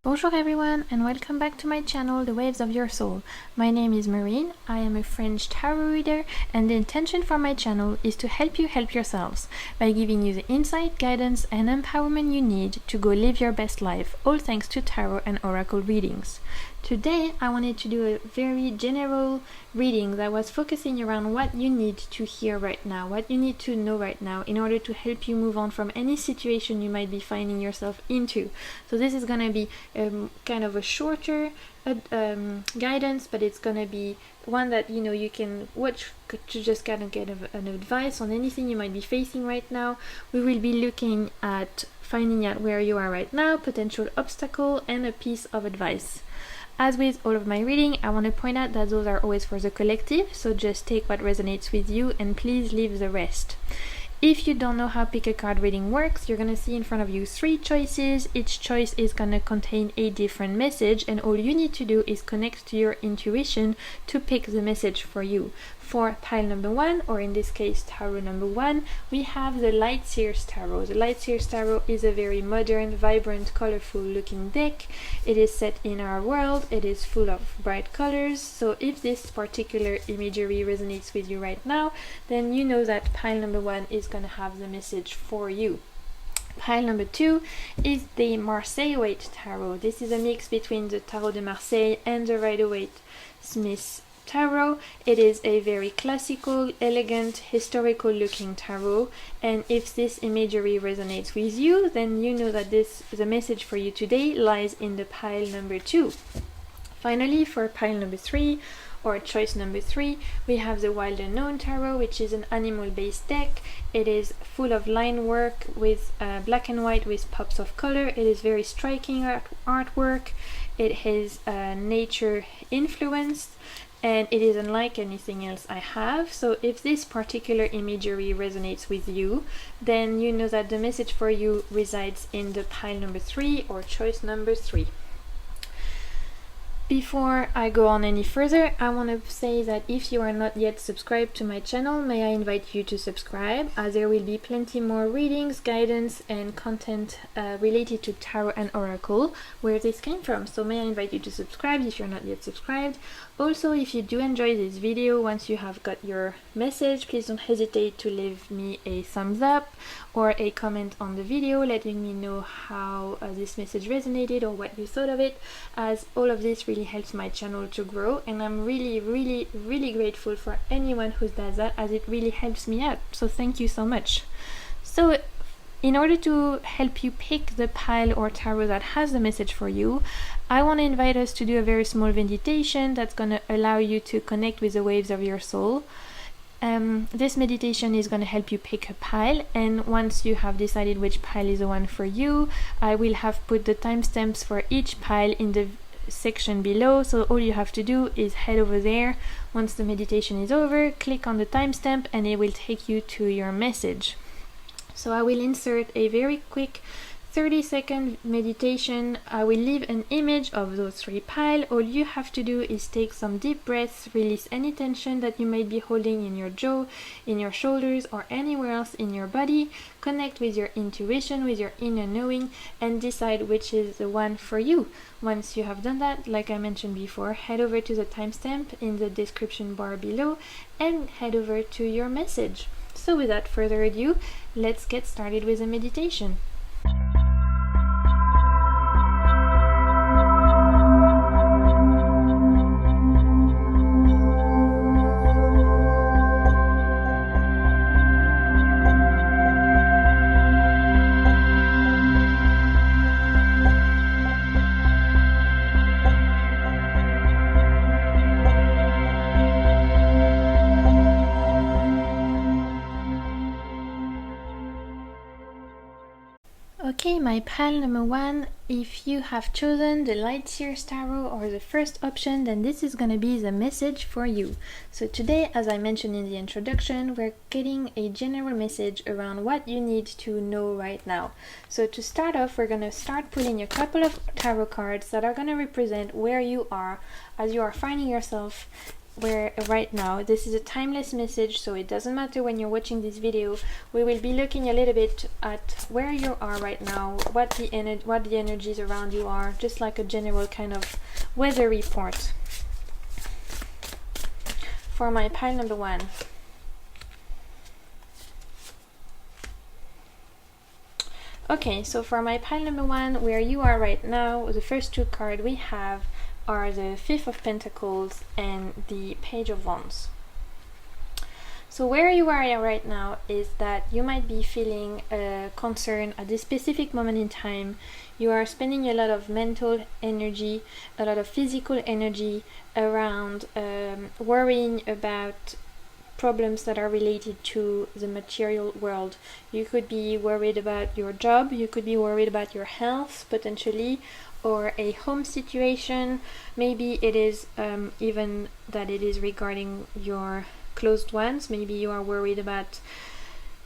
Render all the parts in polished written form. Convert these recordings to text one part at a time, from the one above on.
Bonjour everyone and welcome back to my channel, The Waves of Your Soul. My name is Marine, I am a French tarot reader and the intention for my channel is to help you help yourselves by giving you the insight, guidance and empowerment you need to go live your best life, all thanks to tarot and oracle readings. Today I wanted to do a very general reading that was focusing around what you need to hear right now, what you need to know right now in order to help you move on from any situation you might be finding yourself into. So this is going to be kind of a shorter guidance, but it's going to be one that you can watch to just kind of get an advice on anything you might be facing right now. We will be looking at finding out where you are right now, potential obstacle and a piece of advice. As with all of my reading, I want to point out that those are always for the collective, so just take what resonates with you and please leave the rest. If you don't know how pick a card reading works, you're going to see in front of you 3 choices. Each choice is going to contain a different message and all you need to do is connect to your intuition to pick the message for you. For pile number 1, or in this case tarot number 1, we have the Light Seers Tarot. The Light Seers Tarot is a very modern, vibrant, colorful looking deck. It is set in our world, it is full of bright colors, so if this particular imagery resonates with you right now, then you know that pile number 1 is going to have the message for you. Pile number 2 is the Marseille Waite Tarot. This is a mix between the Tarot de Marseille and the Rider-Waite-Smith Tarot. It is a very classical, elegant, historical looking tarot, and if this imagery resonates with you, then you know that the message for you today lies in the pile number 2. Finally, for pile number 3, or choice number 3, we have the Wild Unknown Tarot, which is an animal-based deck. It is full of line work with black and white with pops of color. It is very striking artwork. It is nature influenced, and it is unlike anything else I have. So if this particular imagery resonates with you, then you know that the message for you resides in the pile number 3 or choice number 3. Before I go on any further, I want to say that if you are not yet subscribed to my channel, may I invite you to subscribe, as there will be plenty more readings, guidance and content related to tarot and oracle, where this came from. So may I invite you to subscribe if you're not yet subscribed. Also, if you do enjoy this video, once you have got your message, please don't hesitate to leave me a thumbs up or a comment on the video letting me know how this message resonated or what you thought of it, as all of this really helps my channel to grow, and I'm really grateful for anyone who does that, as it really helps me out. So thank you so much. So in order to help you pick the pile or tarot that has the message for you, I want to invite us to do a very small meditation that's going to allow you to connect with the waves of your soul. This meditation is going to help you pick a pile, and once you have decided which pile is the one for you, I will have put the timestamps for each pile in the section below, so all you have to do is head over there. Once the meditation is over, click on the timestamp and it will take you to your message. So I will insert a very quick 30-second meditation. I will leave an image of those 3 piles. All you have to do is take some deep breaths, release any tension that you might be holding in your jaw, in your shoulders or anywhere else in your body. Connect with your intuition, with your inner knowing, and decide which is the one for you. Once you have done that, like I mentioned before, head over to the timestamp in the description bar below and head over to your message. So without further ado, let's get started with the meditation. Okay, my pile number 1, if you have chosen the Light Seers Tarot or the first option, then this is going to be the message for you. So today, as I mentioned in the introduction, we're getting a general message around what you need to know right now. So to start off, we're going to start pulling a couple of tarot cards that are going to represent where you are as you are finding yourself where right now, this is a timeless message, so it doesn't matter when you're watching this video. We will be looking a little bit at where you are right now, what the energies around you are, just like a general kind of weather report. For my pile number 1. Okay, so for my pile number 1, where you are right now, the first 2 cards we have are the 5 of Pentacles and the Page of Wands. So where you are right now is that you might be feeling concern at this specific moment in time. You are spending a lot of mental energy, a lot of physical energy around worrying about problems that are related to the material world. You could be worried about your job, you could be worried about your health potentially, or a home situation. Maybe it is even that it is regarding your closed ones. Maybe you are worried about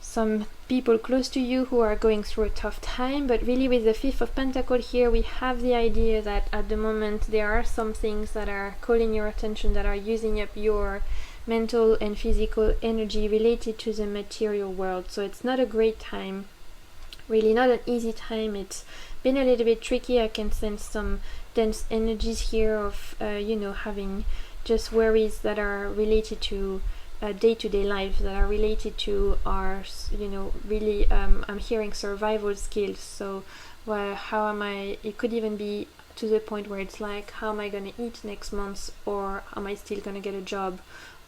some people close to you who are going through a tough time. But really, with the 5 of Pentacles here, we have the idea that at the moment there are some things that are calling your attention, that are using up your mental and physical energy related to the material world. So it's not a great time, really not an easy time. It's been a little bit tricky. I can sense some dense energies here of having just worries that are related to day-to-day life, that are related to our really I'm hearing survival skills. So how am I, it could even be to the point where it's like, how am I going to eat next month, or am I still going to get a job,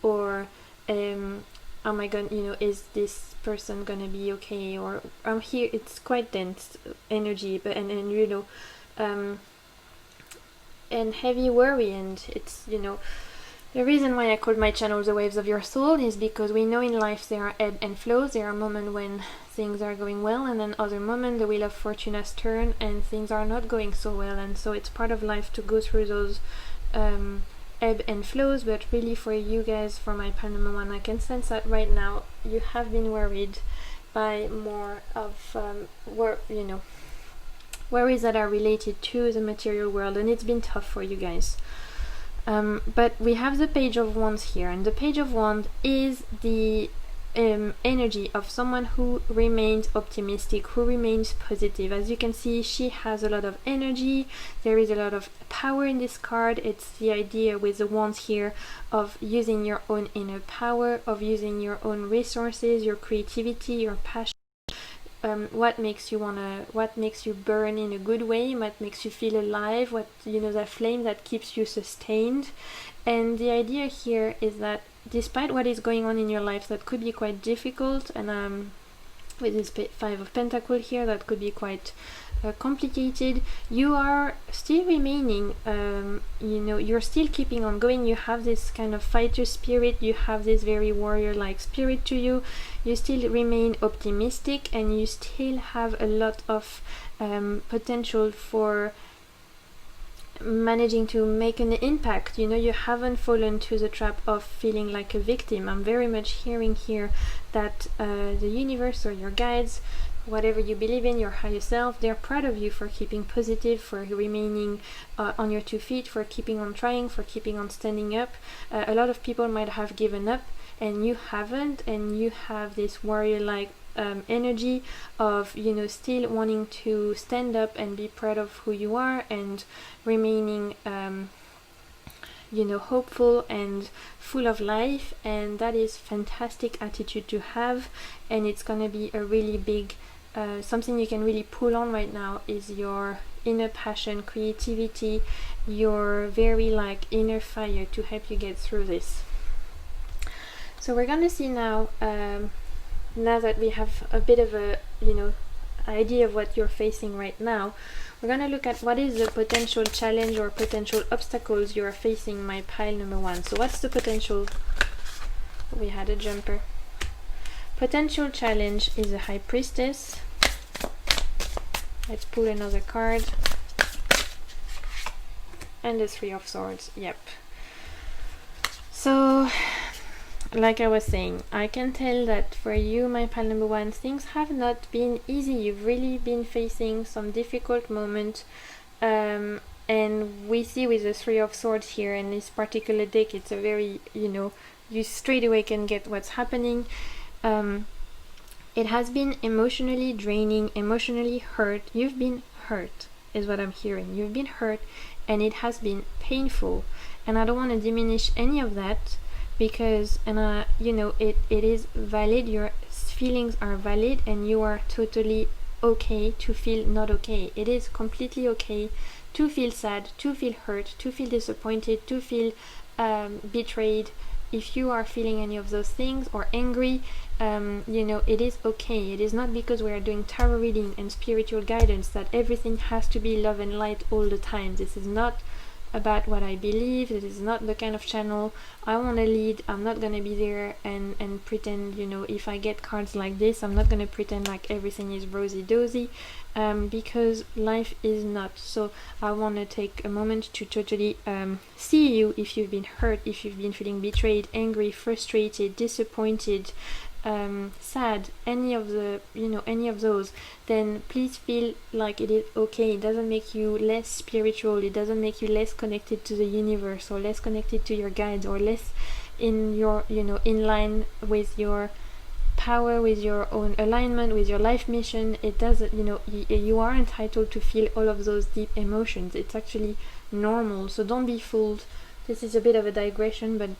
or am I going, is this person gonna be okay, or I'm here. It's quite dense energy, but and heavy worry. And it's the reason why I called my channel The Waves of Your Soul is because we know in life there are ebb and flows. There are moments when things are going well, and then other moments the wheel of fortune has turned and things are not going so well. And so it's part of life to go through those ebb and flows. But really, for you guys, for my pile number 1, I can sense that right now you have been worried by more of worries that are related to the material world, and it's been tough for you guys. But we have the Page of Wands here, and the Page of Wands is the energy of someone who remains optimistic, who remains positive. As you can see, she has a lot of energy. There is a lot of power in this card. It's the idea with the wands here of using your own inner power, of using your own resources, your creativity, your passion. What makes you burn in a good way, what makes you feel alive, what that flame that keeps you sustained. And the idea here is that despite what is going on in your life that could be quite difficult, and with this 5 of Pentacles here, that could be quite complicated, you are still remaining, you're still keeping on going. You have this kind of fighter spirit, you have this very warrior-like spirit to you. You still remain optimistic, and you still have a lot of potential for managing to make an impact. You haven't fallen to the trap of feeling like a victim. I'm very much hearing here that the universe or your guides, whatever you believe in, your higher self, they're proud of you for keeping positive, for remaining on your 2 feet, for keeping on trying, for keeping on standing up. A lot of people might have given up, and you haven't, and you have this warrior-like energy of still wanting to stand up and be proud of who you are, and remaining hopeful and full of life. And that is fantastic attitude to have, and it's gonna be a really big something you can really pull on right now is your inner passion, creativity, your very inner fire to help you get through this. So we're gonna see now that we have a bit of a idea of what you're facing right now, we're gonna look at what is the potential challenge or potential obstacles you are facing, my pile number 1. So what's the potential? We had a jumper. Potential challenge is a High Priestess. Let's pull another card. And the 3 of Swords. Yep. So like I was saying, I can tell that for you, my pile number 1, things have not been easy. You've really been facing some difficult moments. And we see with the Three of Swords here in this particular deck, it's a very, you straight away can get what's happening. It has been emotionally draining, emotionally hurt. You've been hurt, is what I'm hearing. You've been hurt, and it has been painful. And I don't want to diminish any of that, because, it is valid. Your feelings are valid, and you are totally okay to feel not okay. It is completely okay to feel sad, to feel hurt, to feel disappointed, to feel betrayed. If you are feeling any of those things, or angry, it is okay. It is not because we are doing tarot reading and spiritual guidance that everything has to be love and light all the time. This is not about what I believe. It is not the kind of channel I want to lead. I'm not going to be there and pretend, if I get cards like this, I'm not going to pretend like everything is rosy-dozy, because life is not. So I want to take a moment to totally see you if you've been hurt, if you've been feeling betrayed, angry, frustrated, disappointed, sad, any of those, then please feel like it is okay. It doesn't make you less spiritual. It doesn't make you less connected to the universe, or less connected to your guides, or less in your, in line with your power, with your own alignment, with your life mission. It doesn't, you are entitled to feel all of those deep emotions. It's actually normal. So don't be fooled. This is a bit of a digression, but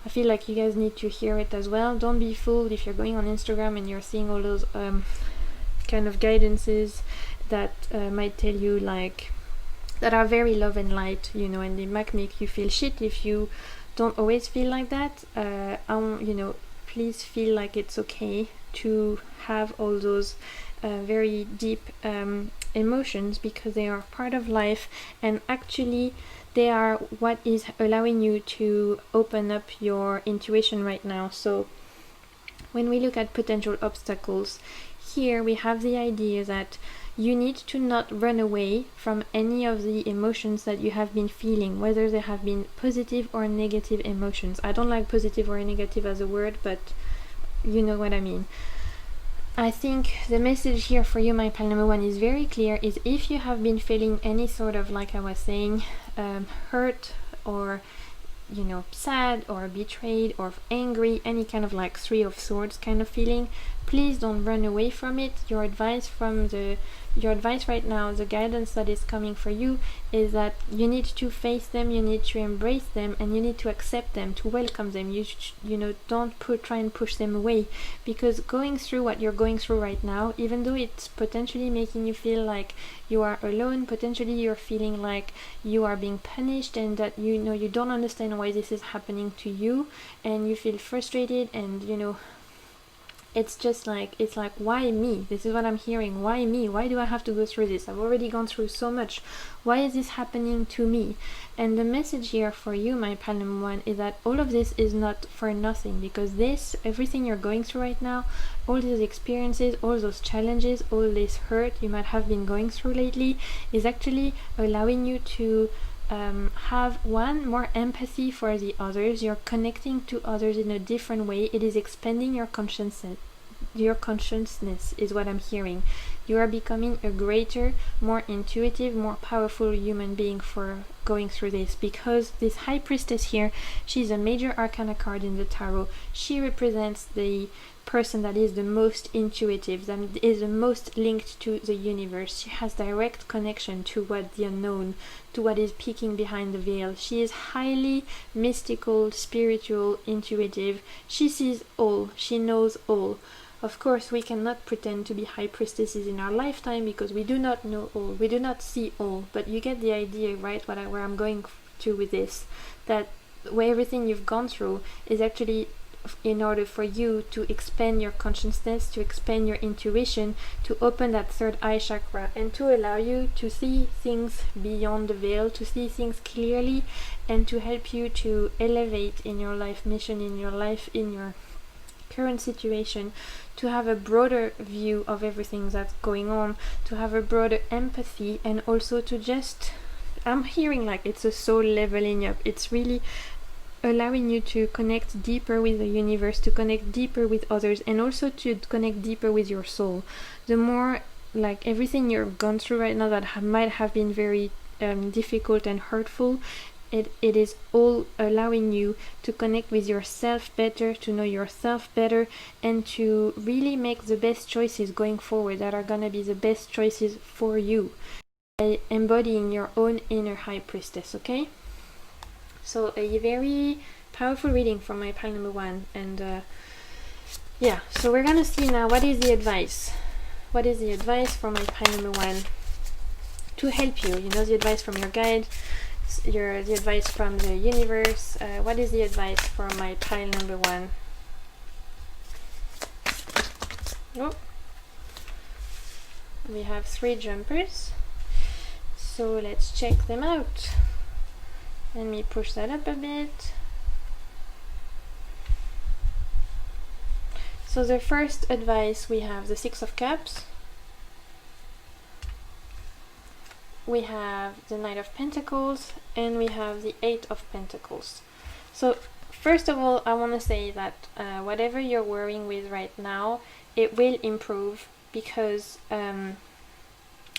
I feel like you guys need to hear it as well. Don't be fooled if you're going on Instagram and you're seeing all those kind of guidances that might tell you, like, that are very love and light, and they might make you feel shit if you don't always feel like that. Please feel like it's okay to have all those very deep emotions, because they are part of life, and actually they are what is allowing you to open up your intuition right now. So when we look at potential obstacles, here we have the idea that you need to not run away from any of the emotions that you have been feeling, whether they have been positive or negative emotions. I don't like positive or negative as a word, but you know what I mean. I think the message here for you, my pal number one, is very clear. Is if you have been feeling any sort of, like I was saying, hurt, or sad, or betrayed, or angry, any kind of like Three of Swords kind of feeling, please don't run away from it. Your advice right now, the guidance that is coming for you, is that you need to face them, you need to embrace them, and you need to accept them, to welcome them. Don't try and push them away, because going through what you're going through right now, even though it's potentially making you feel like you are alone, potentially you're feeling like you are being punished, and that you don't understand why this is happening to you, and you feel frustrated, and it's like, why me? This is what I'm hearing. Why me? Why do I have to go through this? I've already gone through so much. Why is this happening to me? And the message here for you, my pal number one, is that all of this is not for nothing, because everything you're going through right now, all these experiences, all those challenges, all this hurt you might have been going through lately, is actually allowing you to have more empathy for the others. You're connecting to others in a different way. It is expanding your consciousness. Your consciousness is what I'm hearing. You are becoming a greater, more intuitive, more powerful human being for going through this, because this High Priestess here, she's a major arcana card in the tarot. She represents the person that is the most intuitive, that is the most linked to the universe. She has direct connection to what the unknown, to what is peeking behind the veil. She is highly mystical, spiritual, intuitive. She sees all, she knows all. Of course, we cannot pretend to be high priestesses in our lifetime, because we do not know all, we do not see all, but you get the idea, right, where I'm going to with this, that everything you've gone through is actually in order for you to expand your consciousness, to expand your intuition, to open that third eye chakra, and to allow you to see things beyond the veil, to see things clearly, and to help you to elevate in your life mission, in your life, in your current situation, to have a broader view of everything that's going on, to have a broader empathy, and also to just, I'm hearing like it's a soul leveling up. It's really allowing you to connect deeper with the universe, to connect deeper with others, and also to connect deeper with your soul. The more, like, everything you've gone through right now that might have been very difficult and hurtful. It is all allowing you to connect with yourself better, to know yourself better, and to really make the best choices going forward that are gonna be the best choices for you, by embodying your own inner high priestess. Okay, so a very powerful reading from my pile number 1, and yeah, so we're gonna see now what is the advice. What is the advice from my pile number 1 to help you? You know, the advice from your guide, the advice from the universe. What is the advice for my pile number 1? Oh, we have 3 jumpers, so let's check them out. Let me push that up a bit. So the first advice, we have the 6 of Cups, we have the Knight of Pentacles, and we have the 8 of Pentacles. So first of all, I want to say that whatever you're worrying with right now, it will improve, because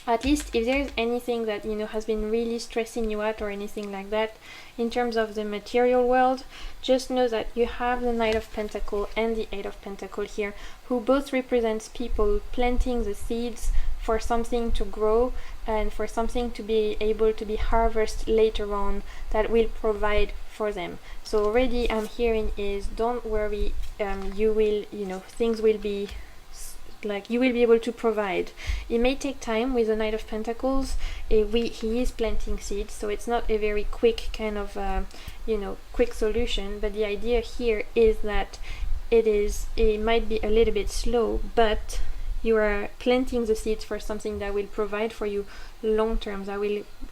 at least if there's anything that, you know, has been really stressing you out or anything like that in terms of the material world, just know that you have the Knight of Pentacles and the 8 of Pentacles here, who both represents people planting the seeds for something to grow and for something to be able to be harvested later on that will provide for them. So already I'm hearing is, don't worry, you will, you know, things will be like, you will be able to provide. It may take time with the Knight of Pentacles. He is planting seeds, so it's not a very quick kind of you know, quick solution, but the idea here is that it might be a little bit slow, but you are planting the seeds for something that will provide for you long term,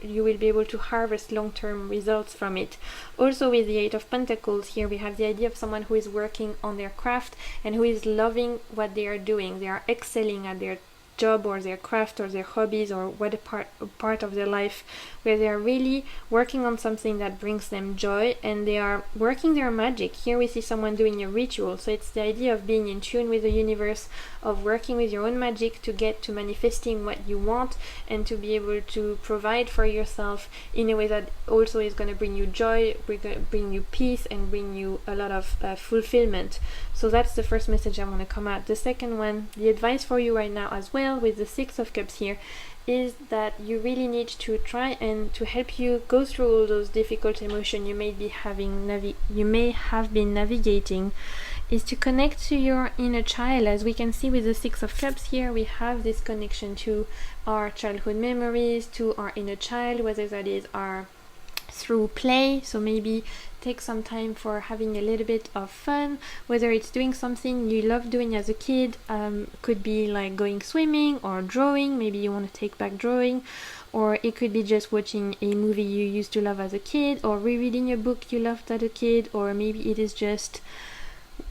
you will be able to harvest long-term results from it. Also with the 8 of Pentacles here, we have the idea of someone who is working on their craft and who is loving what they are doing. They are excelling at their job or their craft or their hobbies or what part of their life where they are really working on something that brings them joy, and they are working their magic. Here we see someone doing a ritual, so it's the idea of being in tune with the universe, of working with your own magic to get to manifesting what you want and to be able to provide for yourself in a way that also is going to bring you joy, bring you peace, and bring you a lot of fulfillment. So that's the first message I want to come out. The second one, the advice for you right now as well with the 6 of Cups here, is that you really need to try and to help you go through all those difficult emotions you may be having, you may have been navigating, is to connect to your inner child. As we can see with the 6 of Cups here, we have this connection to our childhood memories, to our inner child, whether that is our through play, so maybe take some time for having a little bit of fun, whether it's doing something you loved doing as a kid, could be like going swimming or drawing, maybe you want to take back drawing, or it could be just watching a movie you used to love as a kid, or rereading a book you loved as a kid, or maybe it is just,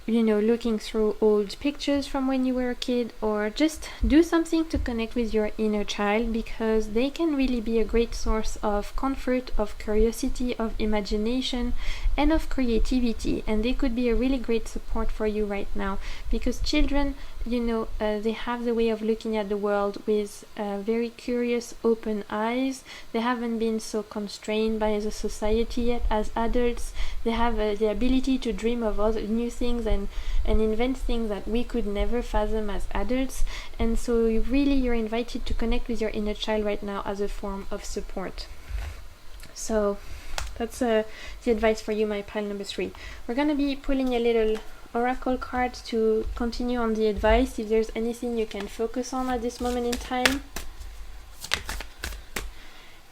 you know, looking through old pictures from when you were a kid, or just do something to connect with your inner child, because they can really be a great source of comfort, of curiosity, of imagination, and of creativity, and they could be a really great support for you right now, because children, you know, they have the way of looking at the world with very curious, open eyes. They haven't been so constrained by the society yet as adults. They have the ability to dream of other new things and invent things that we could never fathom as adults. And so you're invited to connect with your inner child right now as a form of support. So that's the advice for you, my pile number 3. We're going to be pulling a little oracle card to continue on the advice, if there's anything you can focus on at this moment in time.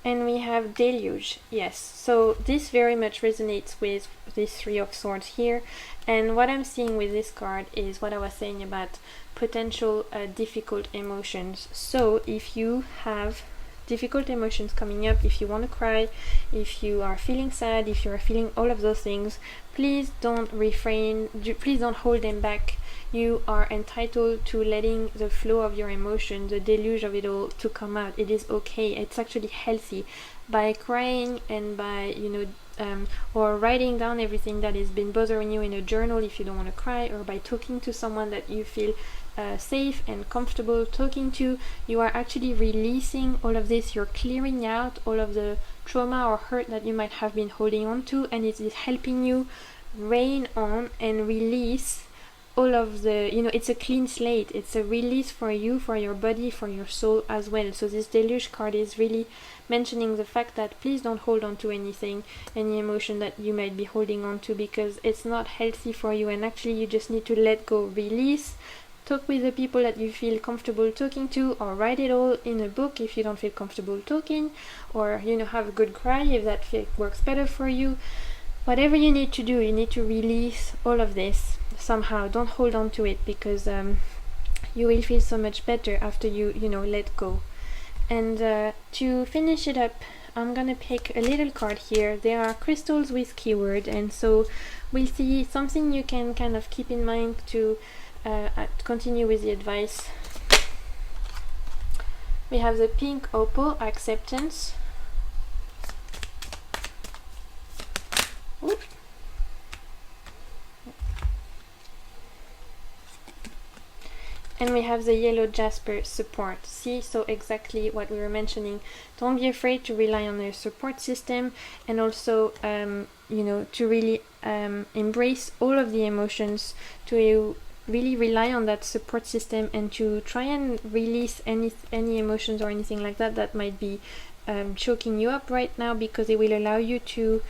And we have deluge. Yes, so this very much resonates with this 3 of Swords here, and what I'm seeing with this card is what I was saying about potential difficult emotions. So if you have difficult emotions coming up, if you want to cry, if you are feeling sad, if you are feeling all of those things, please don't please don't hold them back. You are entitled to letting the flow of your emotion, the deluge of it all, to come out. It is okay. It's actually healthy. By crying and by, you know, or writing down everything that has been bothering you in a journal if you don't want to cry, or by talking to someone that you feel safe and comfortable talking to, you are actually releasing all of this. You're clearing out all of the trauma or hurt that you might have been holding on to, and it is helping you rain on and release all of the, it's a clean slate. It's a release for you, for your body, for your soul as well. So this deluge card is really mentioning the fact that please don't hold on to anything, any emotion that you might be holding on to, because it's not healthy for you, and actually you just need to let go, release, talk with the people that you feel comfortable talking to, or write it all in a book if you don't feel comfortable talking, or have a good cry if that works better for you. Whatever you need to do, you need to release all of this somehow. Don't hold on to it, because you will feel so much better after you let go. And to finish it up, I'm gonna pick a little card here. There are crystals with keyword, and so we'll see something you can kind of keep in mind to continue with the advice. We have the pink opal, acceptance. Oops. And we have the yellow jasper, support. See, so exactly what we were mentioning. Don't be afraid to rely on your support system, and also to really embrace all of the emotions, to really rely on that support system, and to try and release any emotions or anything like that might be choking you up right now, because it will allow you to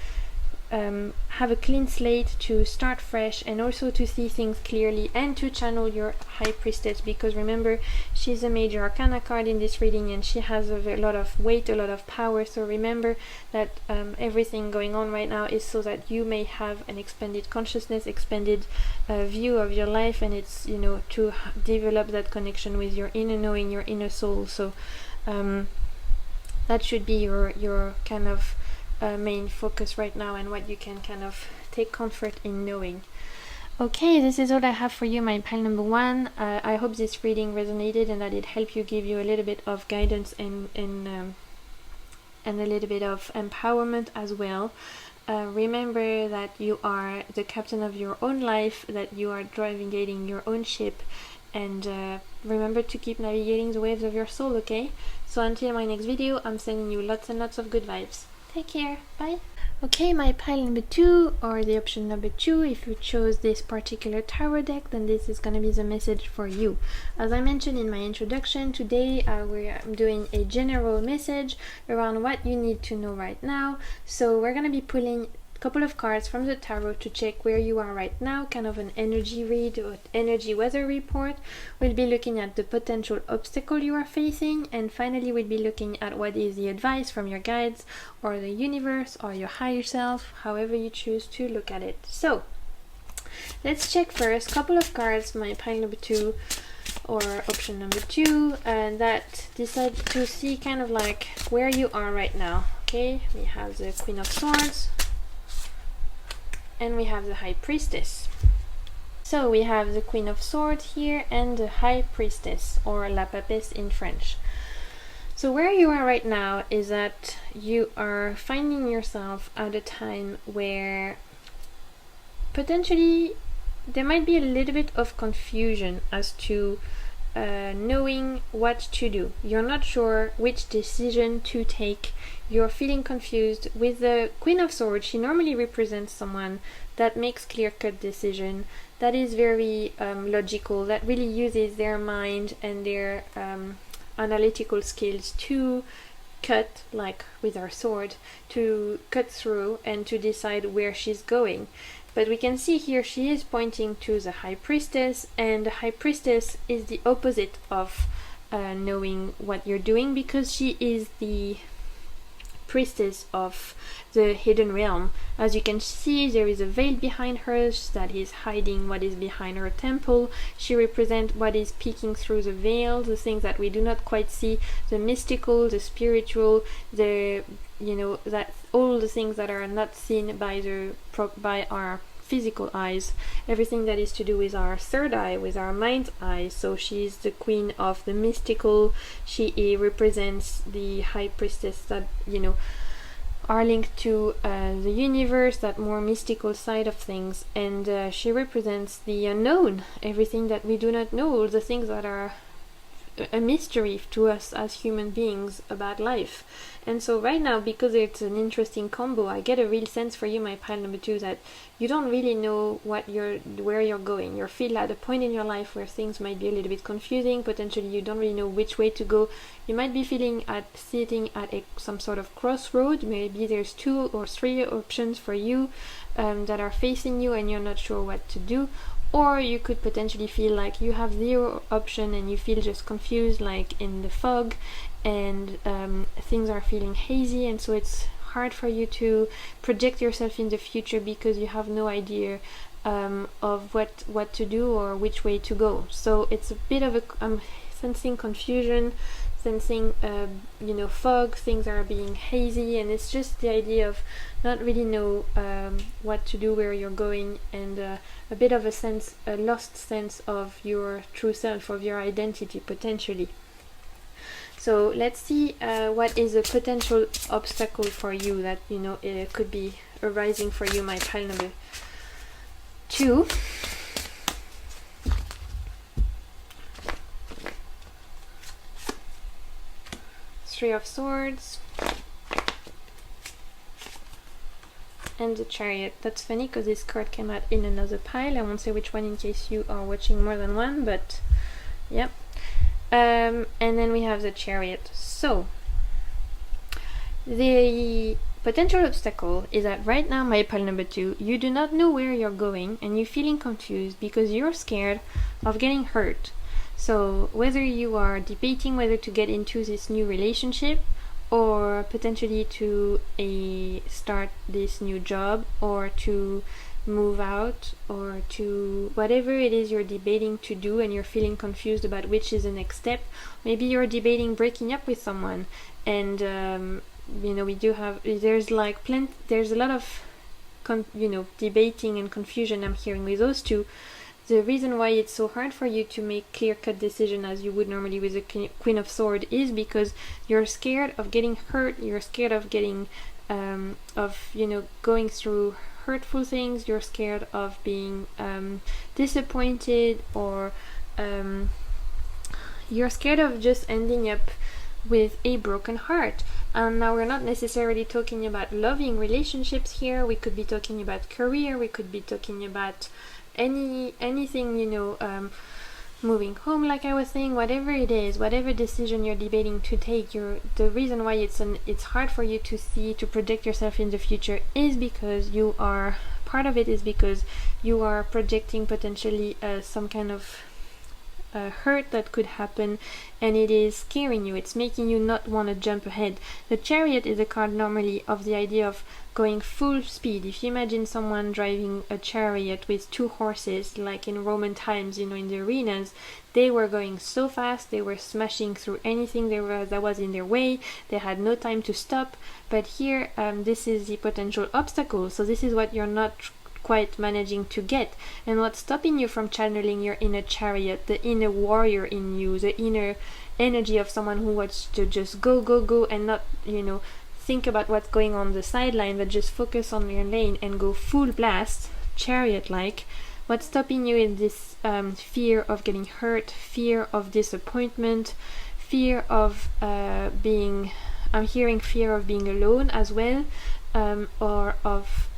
have a clean slate, to start fresh, and also to see things clearly, and to channel your high priestess, because remember, she's a major arcana card in this reading, and she has a lot of weight, a lot of power. So remember that everything going on right now is so that you may have an expanded consciousness, expanded view of your life, and it's to develop that connection with your inner knowing, your inner soul. So that should be your kind of main focus right now, and what you can kind of take comfort in knowing. Okay, this is all I have for you, my pile number one. I hope this reading resonated, and that it helped you, give you a little bit of guidance and a little bit of empowerment as well. Remember that you are the captain of your own life, that you are navigating your own ship, and remember to keep navigating the waves of your soul, okay? So until my next video, I'm sending you lots and lots of good vibes. Take care, bye. Okay, my pile number two, or the option number two, if you chose this particular tarot deck, then this is going to be the message for you. As I mentioned in my introduction, today I'm doing a general message around what you need to know right now. So we're going to be pulling a couple of cards from the tarot to check where you are right now, kind of an energy read or energy weather report. We'll be looking at the potential obstacle you are facing, and finally we'll be looking at what is the advice from your guides or the universe or your higher self, however you choose to look at it. So let's check first a couple of cards, my pile number two, or option number two, and that decide to see kind of like where you are right now. Okay, we have the Queen of Swords, and we have the High Priestess. So we have the Queen of Swords here and the High Priestess, or La Papesse in French. So where you are right now is that you are finding yourself at a time where potentially there might be a little bit of confusion as to knowing what to do. You're not sure which decision to take. You're feeling confused. With the Queen of Swords, she normally represents someone that makes clear-cut decision, that is very logical, that really uses their mind and their analytical skills to cut, like with her sword, to cut through and to decide where she's going. But we can see here she is pointing to the High Priestess, and the High Priestess is the opposite of knowing what you're doing, because she is the priestess of the hidden realm. As you can see, there is a veil behind her that is hiding what is behind her temple. She represents what is peeking through the veil, the things that we do not quite see, the mystical, the spiritual, the that all the things that are not seen by our physical eyes, everything that is to do with our third eye, with our mind's eye. So she's the queen of the mystical. She represents the High Priestess that are linked to the universe, that more mystical side of things, and she represents the unknown, everything that we do not know, all the things that are a mystery to us as human beings about life. And so right now, because it's an interesting combo, I get a real sense for you, my pile number 2, that you don't really know where you're going. You feel at a point in your life where things might be a little bit confusing. Potentially you don't really know which way to go. You might be sitting at some sort of crossroad. Maybe there's 2 or 3 options for you that are facing you, and you're not sure what to do. Or you could potentially feel like you have 0 option and you feel just confused, like in the fog, and things are feeling hazy, and so it's hard for you to project yourself in the future because you have no idea of what to do or which way to go. So it's a bit of I'm sensing confusion, sensing fog, things are being hazy, and it's just the idea of not really know what to do, where you're going, and a bit of a lost sense of your true self, of your identity potentially. So let's see what is a potential obstacle for you that it could be arising for you, my pile number 2. Three of Swords and the Chariot. That's funny because this card came out in another pile. I won't say which one in case you are watching more than one, but yep. And then we have the Chariot. So the potential obstacle is that right now, my pile number 2, you do not know where you're going and you're feeling confused because you're scared of getting hurt. So whether you are debating whether to get into this new relationship, or potentially to start this new job, or to move out, or to whatever it is you're debating to do and you're feeling confused about which is the next step. Maybe you're debating breaking up with someone, and there's a lot of debating and confusion I'm hearing with those two. The reason why it's so hard for you to make clear-cut decision as you would normally with the Queen of Swords is because you're scared of getting hurt, you're scared of getting going through hurtful things, you're scared of being disappointed, or you're scared of just ending up with a broken heart. And now we're not necessarily talking about loving relationships here. We could be talking about career, we could be talking about anything, moving home, like I was saying, whatever it is, whatever decision you're debating to take, the reason why it's hard for you to project yourself in the future is because part of it is because you are projecting potentially some kind of hurt that could happen, and it is scaring you. It's making you not want to jump ahead. The Chariot is a card normally of the idea of going full speed. If you imagine someone driving a chariot with 2 horses, like in Roman times, in the arenas, they were going so fast, they were smashing through anything that was in their way, they had no time to stop. But here, this is the potential obstacle, so this is what you're not quite managing to get, and what's stopping you from channeling your inner chariot, the inner warrior in you, the inner energy of someone who wants to just go and not think about what's going on the sideline, but just focus on your lane and go full blast, chariot like. What's stopping you in this fear of getting hurt, fear of disappointment, fear of I'm hearing fear of being alone as well, or of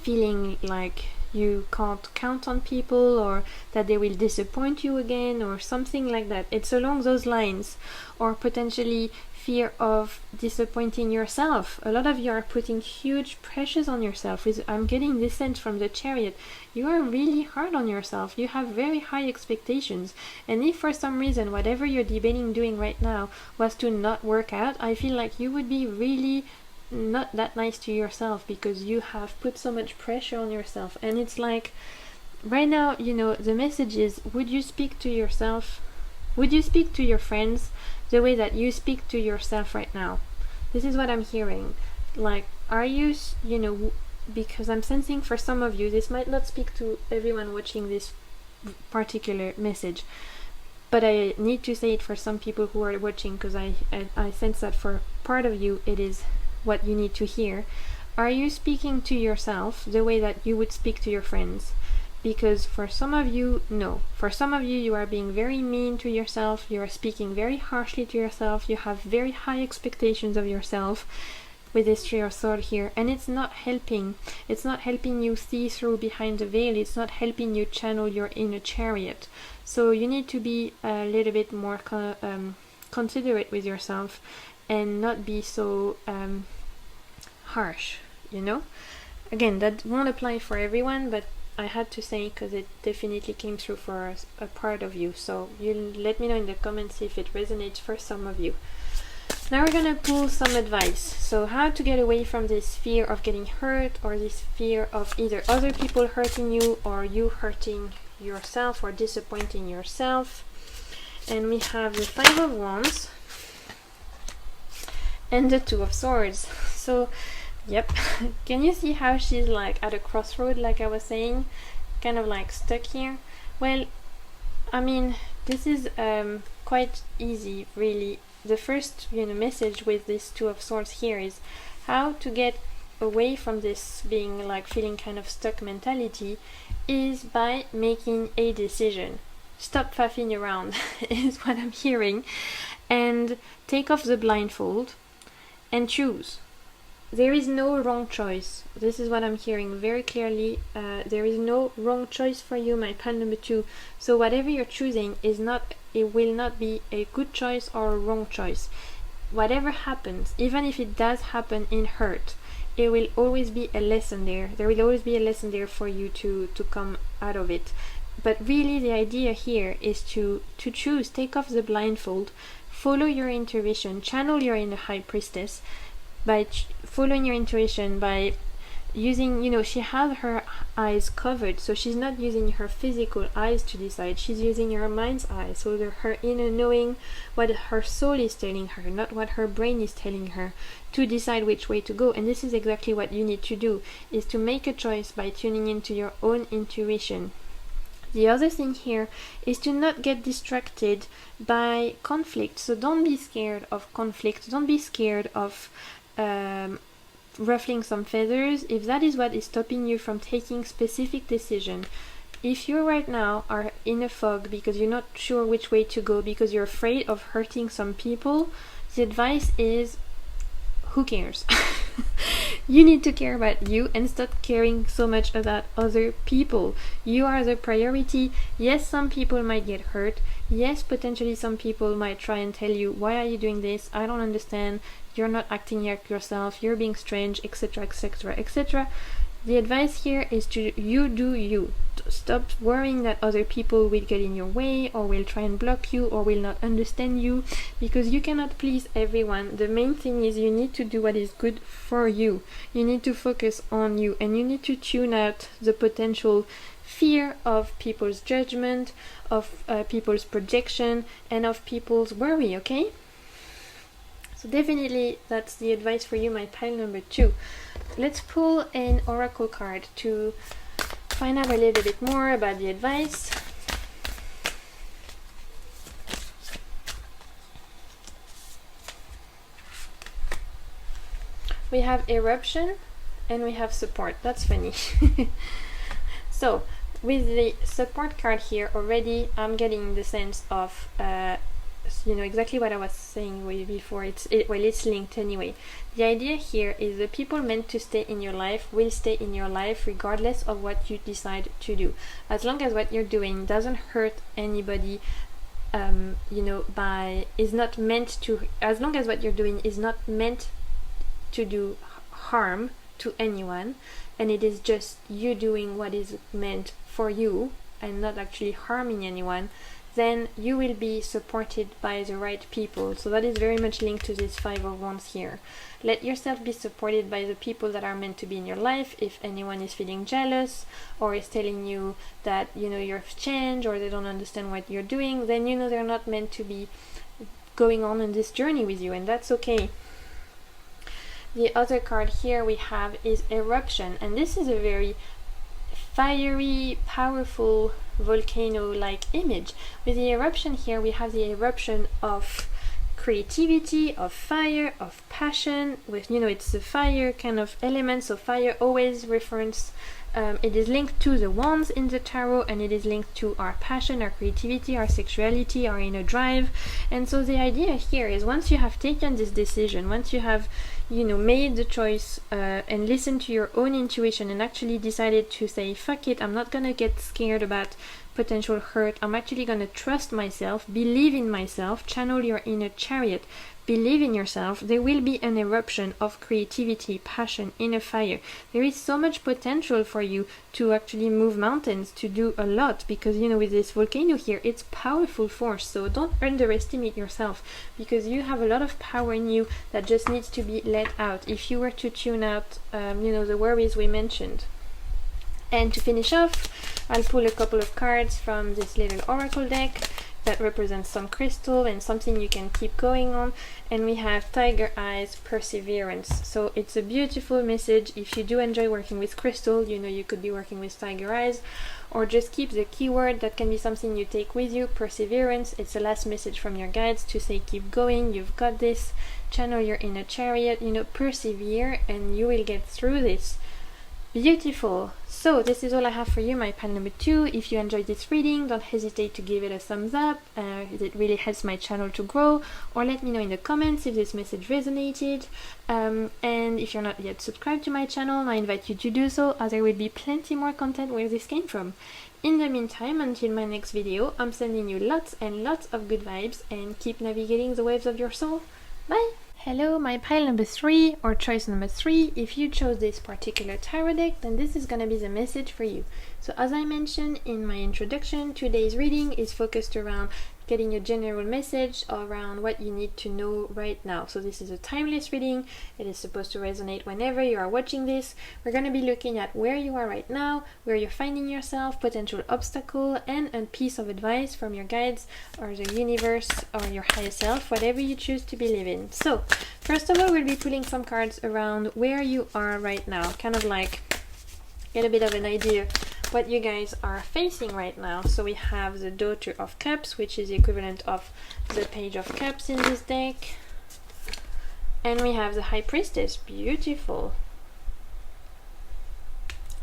feeling like you can't count on people, or that they will disappoint you again, or something like that. It's along those lines. Or potentially fear of disappointing yourself. A lot of you are putting huge pressures on yourself. I'm getting this sense from the Chariot. You are really hard on yourself. You have very high expectations. And if for some reason whatever you're debating doing right now was to not work out, I feel like you would be really not that nice to yourself because you have put so much pressure on yourself. And it's like right now, the message is, would you speak to yourself? Would you speak to your friends the way that you speak to yourself right now? This is what I'm hearing. Like, are you, because I'm sensing for some of you, this might not speak to everyone watching this particular message, but I need to say it for some people who are watching, because I sense that for part of you it is what you need to hear. Are you speaking to yourself the way that you would speak to your friends? Because for some of you, no. For some of you, you are being very mean to yourself, you are speaking very harshly to yourself, you have very high expectations of yourself with this Three of Swords here, and it's not helping. It's not helping you see through behind the veil, it's not helping you channel your inner chariot. So you need to be a little bit more considerate with yourself and not be so harsh, you know? Again, that won't apply for everyone, but I had to say because it definitely came through for a part of you. So you let me know in the comments if it resonates for some of you. Now we're gonna pull some advice. So how to get away from this fear of getting hurt, or this fear of either other people hurting you or you hurting yourself or disappointing yourself. And we have the Five of Wands and the Two of Swords. So yep, can you see how she's like at a crossroad, like I was saying, kind of like stuck here? Well, I mean, this is quite easy, really. The first, message with this Two of Swords here is how to get away from this being like feeling kind of stuck mentality is by making a decision. Stop faffing around is what I'm hearing, and take off the blindfold and choose. There is no wrong choice. This is what I'm hearing very clearly. There is no wrong choice for you, my pile number 2. So whatever you're choosing it will not be a good choice or a wrong choice. Whatever happens, even if it does happen in hurt, it will always be a lesson there. There will always be a lesson there for you to come out of it. But really the idea here is to choose, take off the blindfold, follow your intuition, channel your inner high priestess, by following your intuition, by using, she has her eyes covered, so she's not using her physical eyes to decide, she's using her mind's eyes, so her inner knowing, what her soul is telling her, not what her brain is telling her, to decide which way to go. And this is exactly what you need to do, is to make a choice by tuning into your own intuition. The other thing here is to not get distracted by conflict. So don't be scared of conflict, don't be scared of ruffling some feathers. If that is what is stopping you from taking specific decision, if you right now are in a fog because you're not sure which way to go, because you're afraid of hurting some people, the advice is, who cares? You need to care about you and stop caring so much about other people. You are the priority. Yes, some people might get hurt. Yes, potentially some people might try and tell you, why are you doing this? I don't understand. You're not acting like yourself. You're being strange, etc, etc, etc. The advice here is to you do you. Stop worrying that other people will get in your way or will try and block you or will not understand you, because you cannot please everyone. The main thing is you need to do what is good for you. You need to focus on you, and you need to tune out the potential fear of people's judgment, of people's projection, and of people's worry, okay? So definitely that's the advice for you, my pile number 2. Let's pull an oracle card to find out a little bit more about the advice. We have eruption and we have support. That's funny. So with the support card here already, I'm getting the sense of exactly what I was saying before. It's linked anyway. The idea here is the people meant to stay in your life will stay in your life regardless of what you decide to do, as long as what you're doing doesn't hurt anybody, as long as what you're doing is not meant to do harm to anyone, and it is just you doing what is meant for you and not actually harming anyone, then you will be supported by the right people. So that is very much linked to this Five of Wands here. Let yourself be supported by the people that are meant to be in your life. If anyone is feeling jealous or is telling you that you've changed or they don't understand what you're doing, then they're not meant to be going on this journey with you, and that's okay. The other card here we have is eruption, and this is a very fiery, powerful volcano-like image. With the eruption here, we have the eruption of creativity, of fire, of passion. With, you know, it's the fire kind of element, so fire always reference, it is linked to the wands in the tarot, and it is linked to our passion, our creativity, our sexuality, our inner drive. And so the idea here is, once you have taken this decision, once you have, you know, made the choice and listened to your own intuition and actually decided to say, fuck it, I'm not gonna get scared about potential hurt, I'm actually gonna trust myself, believe in myself, channel your inner chariot, believe in yourself, there will be an eruption of creativity, passion, inner fire. There is so much potential for you to actually move mountains, to do a lot, because, you know, with this volcano here, it's powerful force. So don't underestimate yourself, because you have a lot of power in you that just needs to be let out if you were to tune out, you know, the worries we mentioned. And to finish off, I'll pull a couple of cards from this little oracle deck that represents some crystal and something you can keep going on. And we have Tiger Eyes, Perseverance. So it's a beautiful message. If you do enjoy working with crystal, you know, you could be working with Tiger Eyes, or just keep the keyword. That can be something you take with you. Perseverance, it's the last message from your guides to say keep going, you've got this, channel your inner chariot, you know, persevere and you will get through this. Beautiful. So this is all I have for you, my pile number 2. If you enjoyed this reading, don't hesitate to give it a thumbs up. It really helps my channel to grow, or let me know in the comments if this message resonated. And if you're not yet subscribed to my channel, I invite you to do so, as there will be plenty more content where this came from. In the meantime, until my next video, I'm sending you lots and lots of good vibes, and keep navigating the waves of your soul. Bye! Hello, my pile number 3, or choice number 3. If you chose this particular tarot deck, then this is gonna be the message for you. So as I mentioned in my introduction, today's reading is focused around getting a general message around what you need to know right now. So this is a timeless reading. It is supposed to resonate whenever you are watching this. We're going to be looking at where you are right now, where you're finding yourself, potential obstacle, and a piece of advice from your guides or the universe or your higher self, whatever you choose to believe in. So first of all, we'll be pulling some cards around where you are right now, kind of like get a bit of an idea what you guys are facing right now. So we have the Daughter of Cups, which is the equivalent of the Page of Cups in this deck, and we have the High Priestess, beautiful,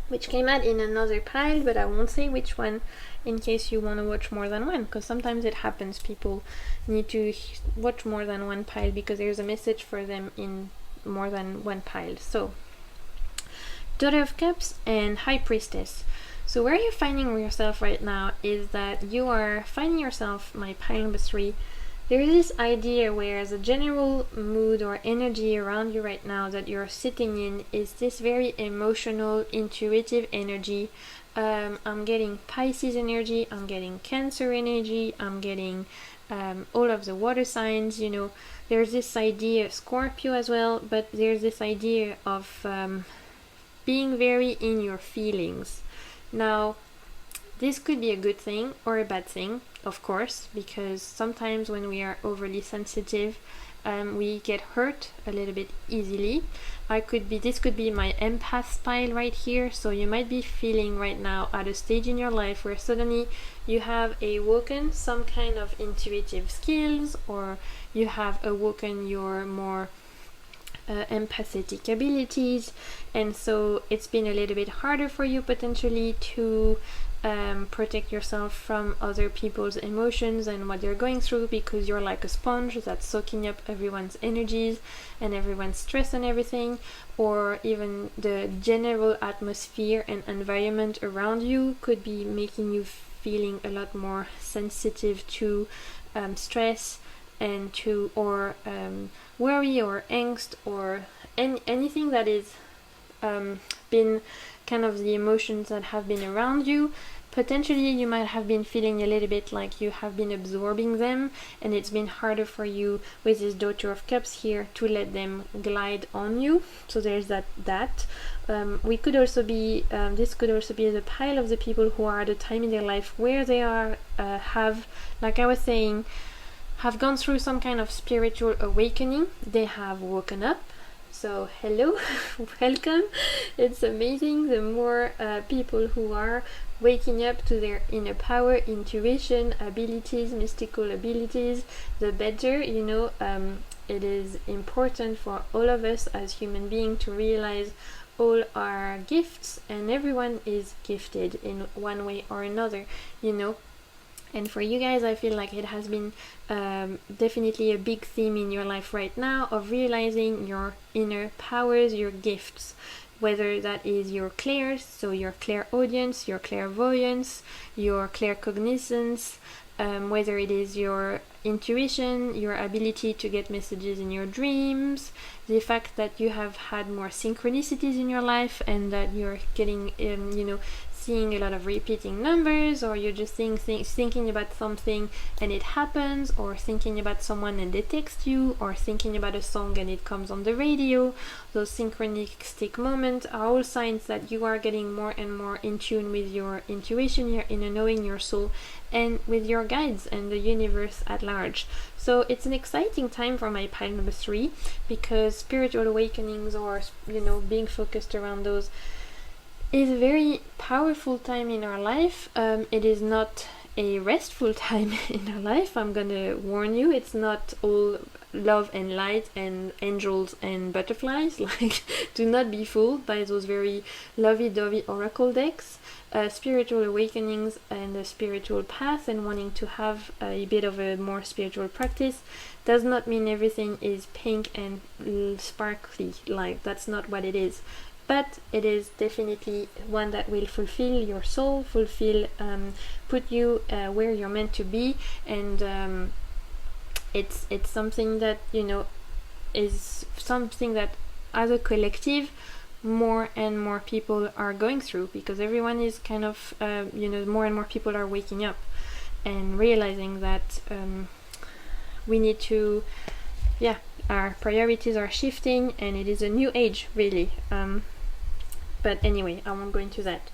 which came out in another pile, but I won't say which one in case you want to watch more than one, because sometimes it happens people need to watch more than one pile because there's a message for them in more than one pile. So Daughter of Cups and High Priestess. So where you're finding yourself right now is that you are finding yourself, my pile number 3, there is this idea where the general mood or energy around you right now that you're sitting in is this very emotional, intuitive energy. I'm getting Pisces energy, I'm getting Cancer energy, I'm getting all of the water signs, you know. There's this idea, Scorpio as well, but there's this idea of being very in your feelings. Now, this could be a good thing or a bad thing, of course, because sometimes when we are overly sensitive, we get hurt a little bit easily. This could be my empath pile right here. So you might be feeling right now at a stage in your life where suddenly you have awoken some kind of intuitive skills, or you have awoken your more empathetic abilities, and so it's been a little bit harder for you potentially to protect yourself from other people's emotions and what they're going through, because you're like a sponge that's soaking up everyone's energies and everyone's stress and everything, or even the general atmosphere and environment around you could be making you feeling a lot more sensitive to stress and to worry or angst or anything that is been kind of the emotions that have been around you. Potentially you might have been feeling a little bit like you have been absorbing them, and it's been harder for you with this Daughter of Cups here to let them glide on you. So there's that. We could also be this could also be the pile of the people who are at a time in their life where they are have, like I was saying, have gone through some kind of spiritual awakening. They have woken up. So hello, welcome. It's amazing. The more people who are waking up to their inner power, intuition, abilities, mystical abilities, the better, you know. It is important for all of us as human beings to realize all our gifts, and everyone is gifted in one way or another, you know. And for you guys, I feel like it has been definitely a big theme in your life right now of realizing your inner powers, your gifts, whether that is your clairs, so your clairaudience, your clairvoyance, your claircognizance, whether it is your intuition, your ability to get messages in your dreams, the fact that you have had more synchronicities in your life and that you're getting, you know, seeing a lot of repeating numbers, or you're just thinking about something and it happens, or thinking about someone and they text you, or thinking about a song and it comes on the radio. Those synchronistic moments are all signs that you are getting more and more in tune with your intuition, your inner knowing, your soul, and with your guides and the universe at large. So it's an exciting time for my pile number 3, because spiritual awakenings, or, you know, being focused around those, is a very powerful time in our life. It is not a restful time in our life. I'm gonna warn you, it's not all love and light and angels and butterflies. Like, do not be fooled by those very lovey-dovey oracle decks. Spiritual awakenings and a spiritual path, and wanting to have a bit of a more spiritual practice, does not mean everything is pink and sparkly. Like, that's not what it is. But it is definitely one that will fulfill your soul, put you where you're meant to be, and it's something that, you know, is something that as a collective more and more people are going through, because everyone is kind of, you know, more and more people are waking up and realizing that we need to, yeah, our priorities are shifting, and it is a new age, really. But anyway, I won't go into that.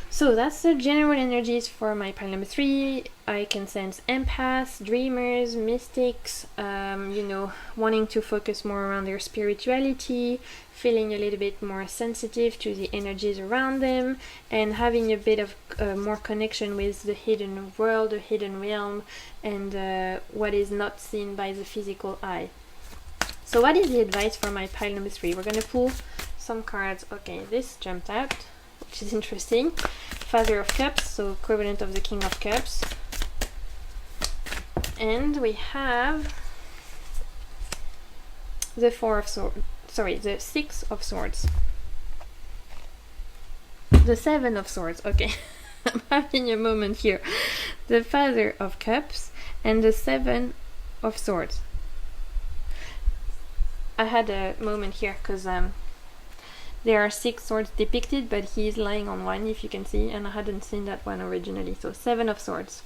So that's the general energies for my pile number 3. I can sense empaths, dreamers, mystics, you know, wanting to focus more around their spirituality, feeling a little bit more sensitive to the energies around them, and having a bit of more connection with the hidden world, the hidden realm, and what is not seen by the physical eye. So what is the advice for my pile number 3? We're going to pull some cards. Okay, this jumped out, which is interesting. Father of Cups, so equivalent of the King of Cups. And we have the the 6 of Swords. The 7 of Swords, okay. I'm having a moment here. The Father of Cups and the 7 of Swords. I had a moment here because there are 6 swords depicted, but he's lying on one, if you can see, and I hadn't seen that one originally. So 7 of Swords.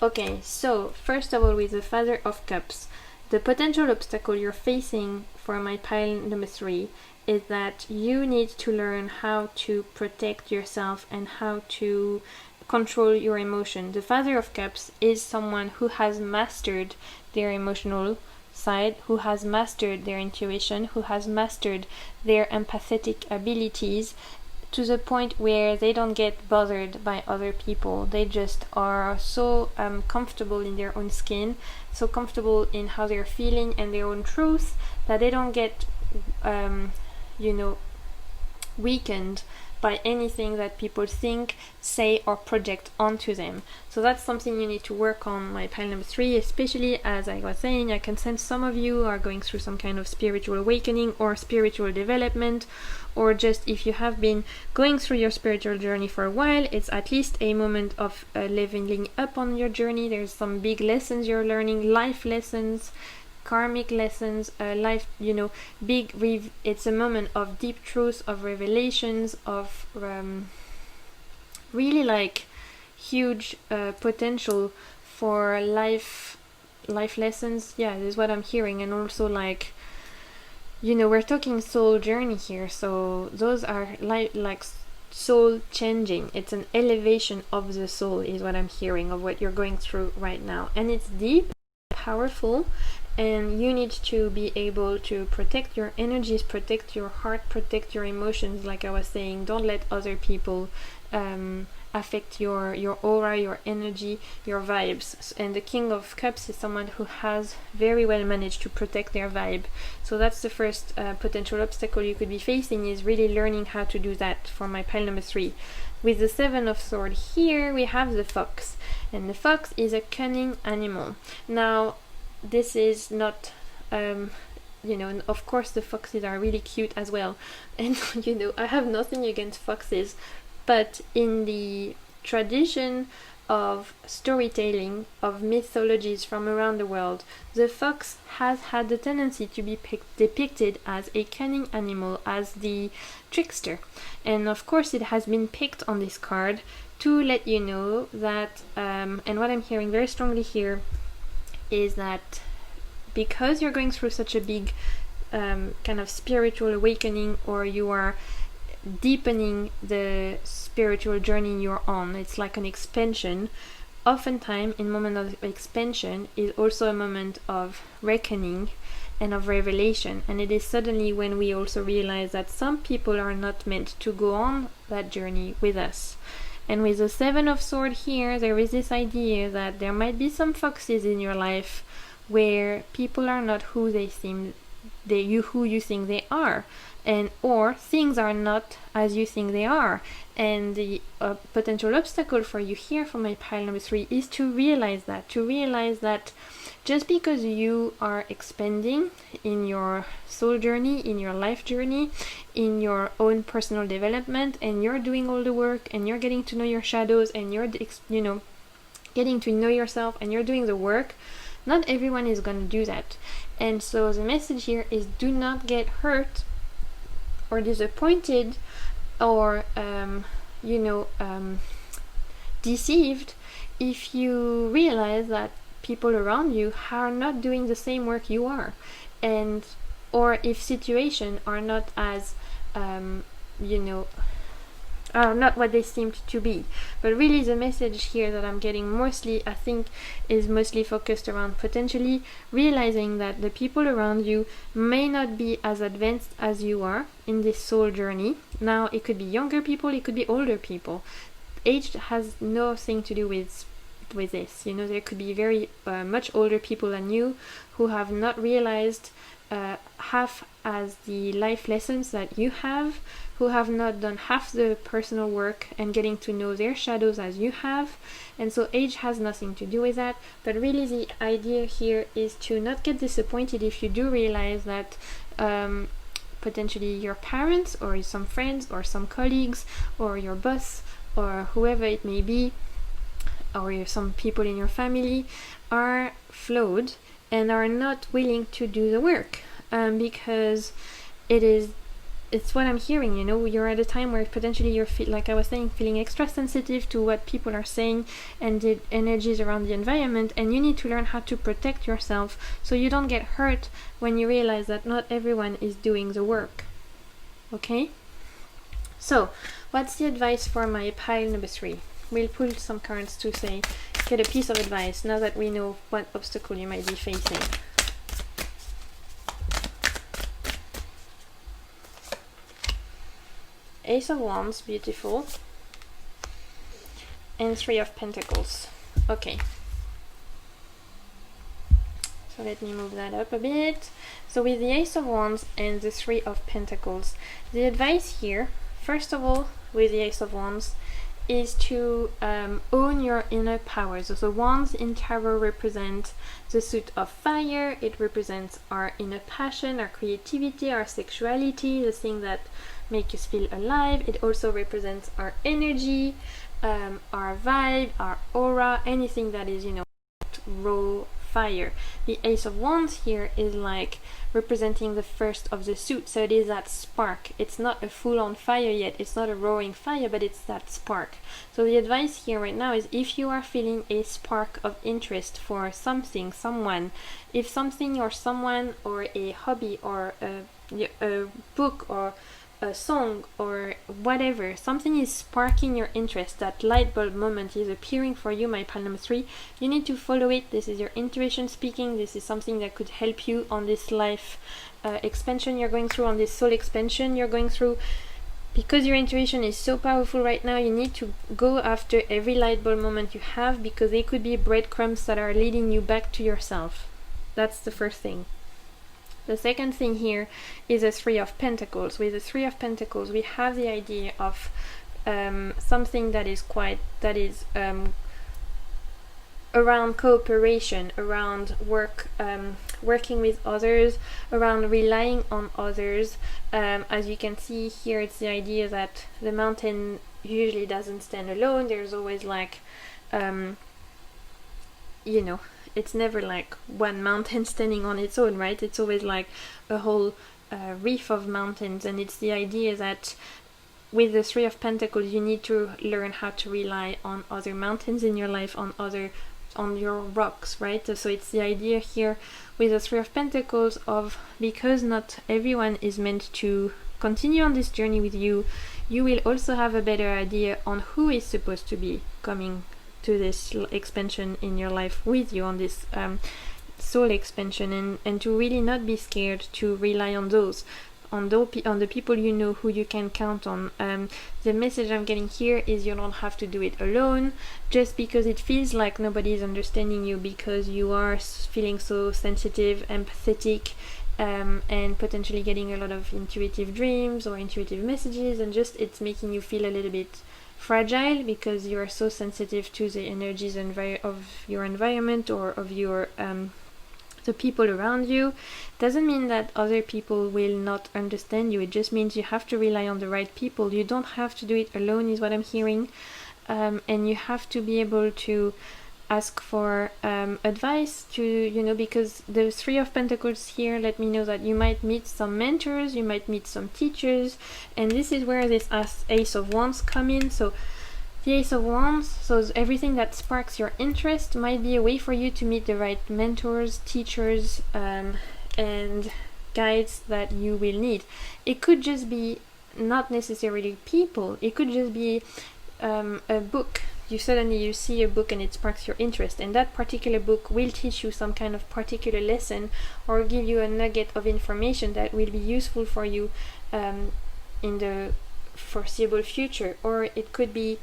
Okay, so first of all, with the Father of Cups, the potential obstacle you're facing for my pile number 3 is that you need to learn how to protect yourself and how to control your emotion. The Father of Cups is someone who has mastered their emotional side, who has mastered their intuition, who has mastered their empathetic abilities, to the point where they don't get bothered by other people. They just are so comfortable in their own skin, so comfortable in how they're feeling and their own truth, that they don't get you know, weakened by anything that people think, say, or project onto them. So that's something you need to work on, my pile number 3, especially as I was saying, I can sense some of you are going through some kind of spiritual awakening or spiritual development, or just if you have been going through your spiritual journey for a while, it's at least a moment of leveling up on your journey. There's some big lessons you're learning, life lessons, karmic lessons, life, you know, it's a moment of deep truth, of revelations, of really like huge potential for life lessons. Yeah, this is what I'm hearing. And also, like, you know, we're talking soul journey here, so those are like soul changing. It's an elevation of the soul is what I'm hearing, of what you're going through right now, and it's deep, powerful, and you need to be able to protect your energies, protect your heart, protect your emotions. Like I was saying, don't let other people affect your aura, your energy, your vibes. And the King of Cups is someone who has very well managed to protect their vibe. So that's the first potential obstacle you could be facing, is really learning how to do that for my pile number 3. With the 7 of Swords here, we have the fox. And the fox is a cunning animal. Now, this is not... you know, of course the foxes are really cute as well. And, you know, I have nothing against foxes. But in the tradition of storytelling, of mythologies from around the world, the fox has had the tendency to be depicted as a cunning animal, as the trickster. And of course it has been picked on this card to let you know that, and what I'm hearing very strongly here is that because you're going through such a big kind of spiritual awakening, or you are deepening the spiritual journey you're on, it's like an expansion. Oftentimes, in moment of expansion is also a moment of reckoning and of revelation, and it is suddenly when we also realize that some people are not meant to go on that journey with us. And with the 7 of Swords here, there is this idea that there might be some foxes in your life where people are not who they seem, who you think they are, and or things are not as you think they are. And the potential obstacle for you here for my pile number 3 is to realize that just because you are expanding in your soul journey, in your life journey, in your own personal development, and you're doing all the work, and you're getting to know your shadows, and you're, you know, getting to know yourself, and you're doing the work, not everyone is going to do that. And so the message here is, do not get hurt or disappointed or deceived if you realize that people around you are not doing the same work you are, and or if situations are not as are not what they seemed to be. But really the message here that I'm getting mostly, I think, is mostly focused around potentially realizing that the people around you may not be as advanced as you are in this soul journey. Now, it could be younger people, it could be older people. Age has nothing to do with this. You know, there could be very much older people than you who have not realized half as the life lessons that you have, who have not done half the personal work and getting to know their shadows as you have. And so age has nothing to do with that, but really the idea here is to not get disappointed if you do realize that potentially your parents or some friends or some colleagues or your boss or whoever it may be, or some people in your family are flawed and are not willing to do the work, because it's what I'm hearing, you know, you're at a time where potentially you're, like I was saying, feeling extra sensitive to what people are saying and the energies around the environment, and you need to learn how to protect yourself so you don't get hurt when you realize that not everyone is doing the work. Okay? So, what's the advice for my pile number 3? We'll pull some cards to say, get a piece of advice now that we know what obstacle you might be facing. Ace of Wands, beautiful. And 3 of Pentacles. Okay. So let me move that up a bit. So with the Ace of Wands and the 3 of Pentacles, the advice here, first of all, with the Ace of Wands, is to own your inner powers. So the wands in tarot represent the suit of fire. It represents our inner passion, our creativity, our sexuality, the thing that make us feel alive. It also represents our energy, our vibe, our aura, anything that is, you know, raw fire. The Ace of Wands here is like representing the first of the suit, so it is that spark. It's not a full-on fire yet, it's not a roaring fire, but it's that spark. So the advice here right now is, if you are feeling a spark of interest for something, someone, if something or someone or a hobby or a book or a song or whatever, something is sparking your interest, that light bulb moment is appearing for you, my pile number 3, you need to follow it. This is your intuition speaking. This is something that could help you on this life expansion you're going through, on this soul expansion you're going through. Because your intuition is so powerful right now, you need to go after every light bulb moment you have, because they could be breadcrumbs that are leading you back to yourself. That's the first thing. The second thing here is a 3 of Pentacles. With the 3 of Pentacles, we have the idea of something that is around cooperation, around working with others, around relying on others. As you can see here, it's the idea that the mountain usually doesn't stand alone. There's always like, it's never like one mountain standing on its own, right? It's always like a whole reef of mountains, and it's the idea that with the 3 of Pentacles, you need to learn how to rely on other mountains in your life, on your rocks, right? So it's the idea here with the 3 of Pentacles of, because not everyone is meant to continue on this journey with you, you will also have a better idea on who is supposed to be coming to this expansion in your life with you, on this soul expansion, and to really not be scared to rely on the people you know, who you can count on. The message I'm getting here is you don't have to do it alone, just because it feels like nobody is understanding you, because you are feeling so sensitive, empathetic, and potentially getting a lot of intuitive dreams or intuitive messages, and just it's making you feel a little bit fragile because you are so sensitive to the energies of your environment or of your the people around you. Doesn't mean that other people will not understand you. It just means you have to rely on the right people. You don't have to do it alone, is what I'm hearing. And you have to be able to ask for advice to, because the 3 of Pentacles here let me know that you might meet some mentors, you might meet some teachers, and this is where this Ace of Wands come in. So the Ace of Wands, so everything that sparks your interest might be a way for you to meet the right mentors, teachers, and guides that you will need. It could just be not necessarily people, it could just be a book. You see a book and it sparks your interest, and that particular book will teach you some kind of particular lesson or give you a nugget of information that will be useful for you in the foreseeable future. Or it could be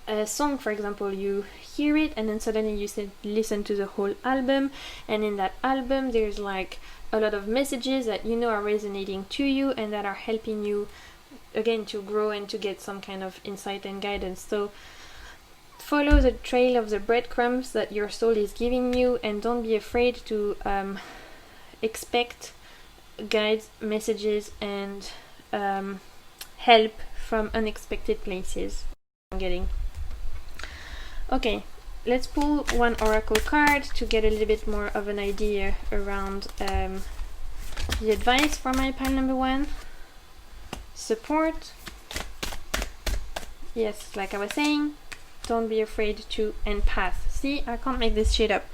a song, for example, you hear it and then suddenly you listen to the whole album, and in that album there's like a lot of messages that are resonating to you and that are helping you again to grow and to get some kind of insight and guidance. So follow the trail of the breadcrumbs that your soul is giving you, and don't be afraid to expect guides, messages, and help from unexpected places. I'm getting. Okay, let's pull one oracle card to get a little bit more of an idea around the advice for my pile number 1. Support. Yes, like I was saying, don't be afraid to empath. See, I can't make this shit up.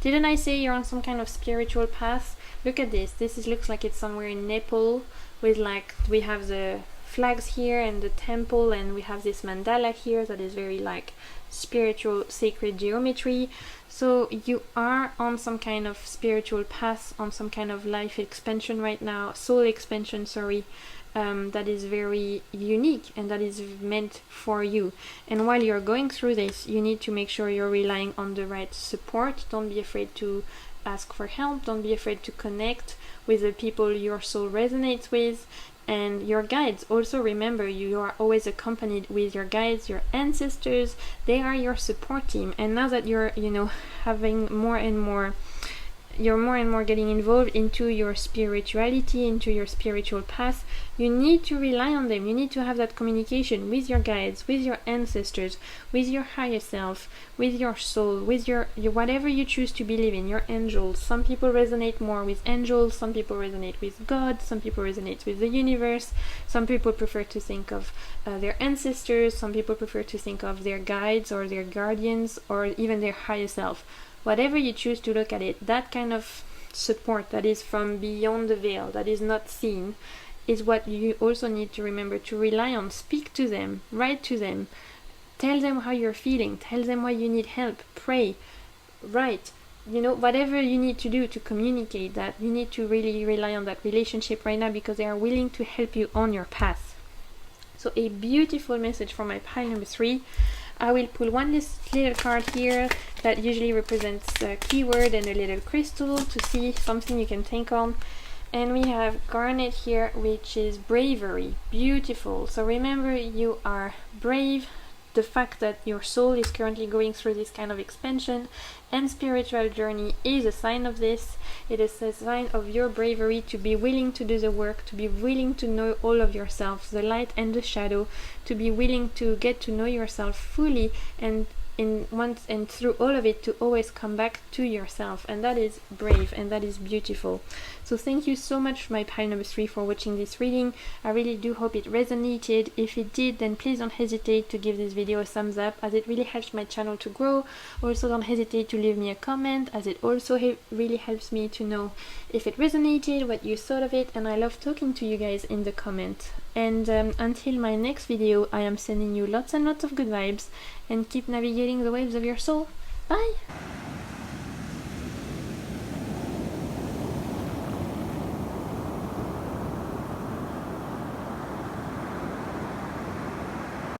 Didn't I say you're on some kind of spiritual path? Look at this. Looks like it's somewhere in Nepal, with like, we have the flags here and the temple, and we have this mandala here that is very like spiritual, sacred geometry. So you are on some kind of spiritual path, on some kind of life expansion right now, soul expansion, sorry. That is very unique and that is meant for you. And while you're going through this, you need to make sure you're relying on the right support. Don't be afraid to ask for help. Don't be afraid to connect with the people your soul resonates with, and your guides. Also remember, you are always accompanied with your guides, your ancestors. They are your support team. And now that you're having more and more getting involved into your spirituality, into your spiritual path, you need to rely on them. You need to have that communication with your guides, with your ancestors, with your higher self, with your soul, with your whatever you choose to believe in, your angels. Some people resonate more with angels, some people resonate with God, some people resonate with the universe, some people prefer to think of their ancestors, some people prefer to think of their guides or their guardians or even their higher self. Whatever you choose to look at it, that kind of support that is from beyond the veil, that is not seen, is what you also need to remember to rely on. Speak to them, write to them, tell them how you're feeling, tell them why you need help, pray, write, you know, whatever you need to do to communicate that. You need to really rely on that relationship right now because they are willing to help you on your path. So a beautiful message for my pile number 3. I will pull one little card here that usually represents a keyword and a little crystal to see something you can think on. And we have garnet here, which is bravery. Beautiful. So remember, you are brave. The fact that your soul is currently going through this kind of expansion and spiritual journey is a sign of this. It is a sign of your bravery to be willing to do the work, to be willing to know all of yourself, the light and the shadow, to be willing to get to know yourself fully, and through all of it to always come back to yourself. And that is brave and that is beautiful. So thank you so much, my pile number 3, for watching this reading. I really do hope it resonated. If it did, then please don't hesitate to give this video a thumbs up, as it really helps my channel to grow. Also, don't hesitate to leave me a comment, as it also really helps me to know if it resonated, what you thought of it, and I love talking to you guys in the comments. And until my next video, I am sending you lots and lots of good vibes, and keep navigating the waves of your soul. Bye!